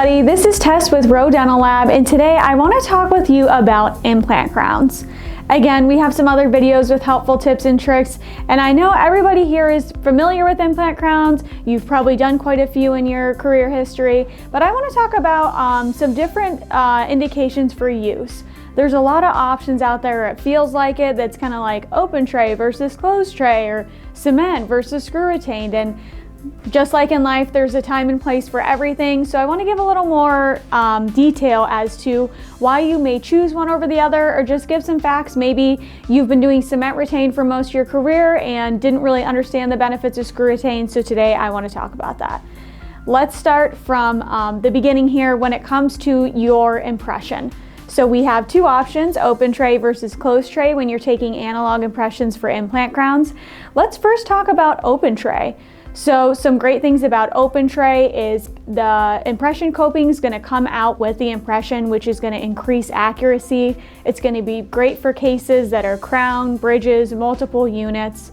everybody, this is Tess with ROE Dental Lab, and today I want to talk with you about implant crowns. Again, we have some other videos with helpful tips and tricks, and I know everybody here is familiar with implant crowns. You've probably done quite a few in your career history, but I want to talk about some different indications for use. There's a lot of options out there, it feels like it, that's kind of like open tray versus closed tray, or cement versus screw retained, and just like in life, there's a time and place for everything. So I want to give a little more detail as to why you may choose one over the other, or just give some facts. Maybe you've been doing cement retained for most of your career and didn't really understand the benefits of screw retained. So today I want to talk about that. Let's start from the beginning here when it comes to your impression. So we have two options, open tray versus closed tray, when you're taking analog impressions for implant crowns. Let's first talk about open tray. So some great things about open tray is the impression coping is going to come out with the impression, which is going to increase accuracy. It's going to be great for cases that are crown, bridges, multiple units.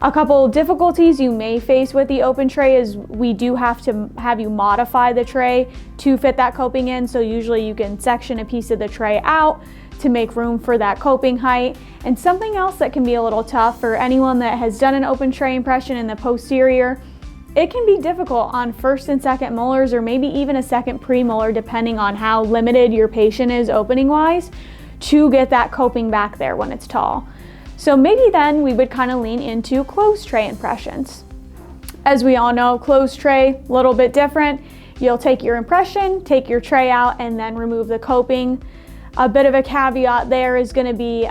A couple difficulties you may face with the open tray is we do have to have you modify the tray to fit that coping in. So usually you can section a piece of the tray out to make room for that coping height. And something else that can be a little tough for anyone that has done an open tray impression in the posterior, it can be difficult on first and second molars, or maybe even a second premolar, depending on how limited your patient is opening wise, to get that coping back there when it's tall. So maybe then we would kind of lean into closed tray impressions. As we all know, closed tray, a little bit different. You'll take your impression, take your tray out, and then remove the coping. A bit of a caveat there is going to be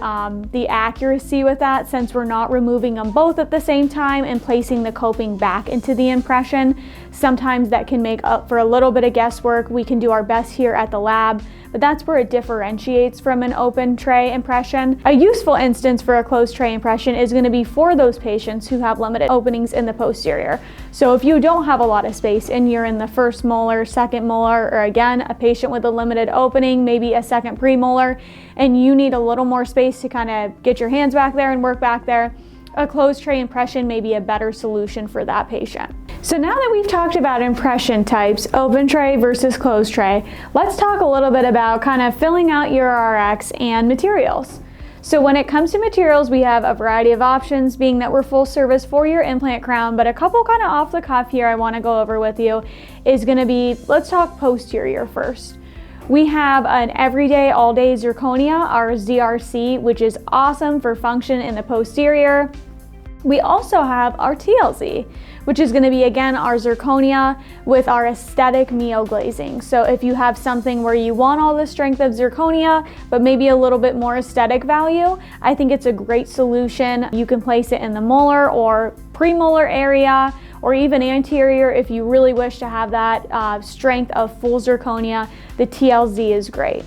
the accuracy with that, since we're not removing them both at the same time and placing the coping back into the impression. Sometimes that can make up for a little bit of guesswork. We can do our best here at the lab, but that's where it differentiates from an open tray impression. A useful instance for a closed tray impression is going to be for those patients who have limited openings in the posterior. So if you don't have a lot of space and you're in the first molar, second molar, or again, a patient with a limited opening, maybe a second premolar, and you need a little more space to kind of get your hands back there and work back there, a closed tray impression may be a better solution for that patient. So now that we've talked about impression types, open tray versus closed tray, let's talk a little bit about kind of filling out your RX and materials. So when it comes to materials, we have a variety of options, being that we're full service for your implant crown, but a couple kind of off the cuff here I want to go over with you is going to be, let's talk posterior first. We have an everyday, all day zirconia, our ZRC, which is awesome for function in the posterior. We also have our TLZ, which is going to be, again, our zirconia with our aesthetic neoglazing. So if you have something where you want all the strength of zirconia, but maybe a little bit more aesthetic value, I think it's a great solution. You can place it in the molar or premolar area, or even anterior if you really wish to have that strength of full zirconia. The TLZ is great.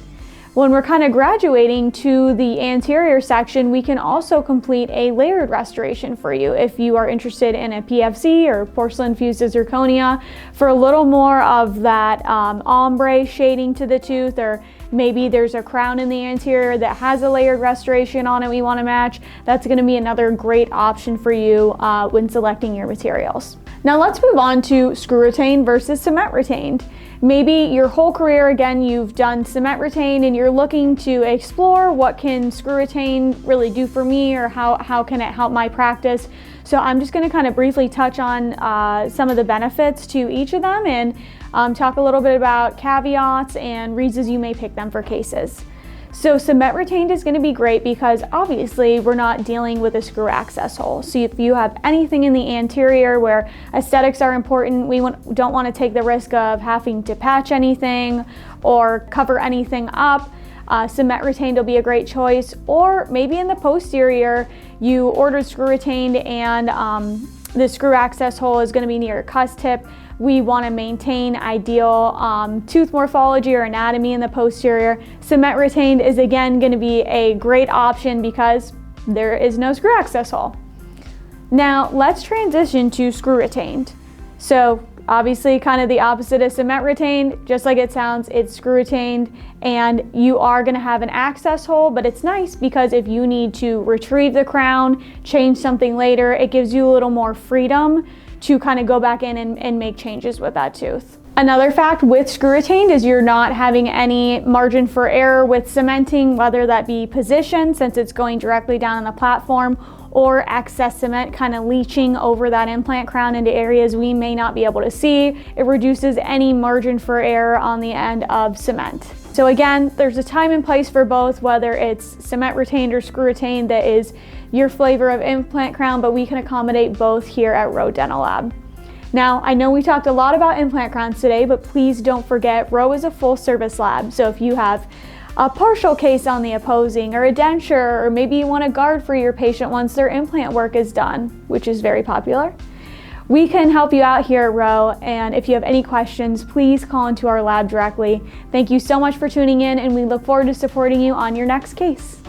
When we're kind of graduating to the anterior section, we can also complete a layered restoration for you if you are interested in a PFC or porcelain fused zirconia for a little more of that ombre shading to the tooth, or maybe there's a crown in the anterior that has a layered restoration on it we want to match. That's going to be another great option for you when selecting your materials. Now let's move on to screw retained versus cement retained. Maybe your whole career, again, you've done cement retained and you're looking to explore what can screw retained really do for me, or how can it help my practice. So I'm just going to kind of briefly touch on some of the benefits to each of them, and talk a little bit about caveats and reasons you may pick them for cases. So cement retained is going to be great because obviously we're not dealing with a screw access hole. So if you have anything in the anterior where aesthetics are important, we don't want to take the risk of having to patch anything or cover anything up. Cement retained will be a great choice. Or maybe in the posterior, you ordered screw retained and the screw access hole is going to be near a cusp tip. We want to maintain ideal tooth morphology or anatomy in the posterior. Cement retained is again going to be a great option because there is no screw access hole. Now let's transition to screw retained. So obviously kind of the opposite of cement retained, just like it sounds, it's screw retained, and you are going to have an access hole, but it's nice because if you need to retrieve the crown, change something later, it gives you a little more freedom to kind of go back in and make changes with that tooth. Another fact with screw retained is you're not having any margin for error with cementing, whether that be position, since it's going directly down on the platform, or excess cement kind of leaching over that implant crown into areas we may not be able to see. It reduces any margin for error on the end of cement. So again, there's a time and place for both, whether it's cement retained or screw retained that is your flavor of implant crown, but we can accommodate both here at ROE Dental Lab. Now, I know we talked a lot about implant crowns today, but please don't forget, ROE is a full service lab. So if you have a partial case on the opposing, or a denture, or maybe you want a guard for your patient once their implant work is done, which is very popular, we can help you out here at ROE. And if you have any questions, please call into our lab directly. Thank you so much for tuning in, and we look forward to supporting you on your next case.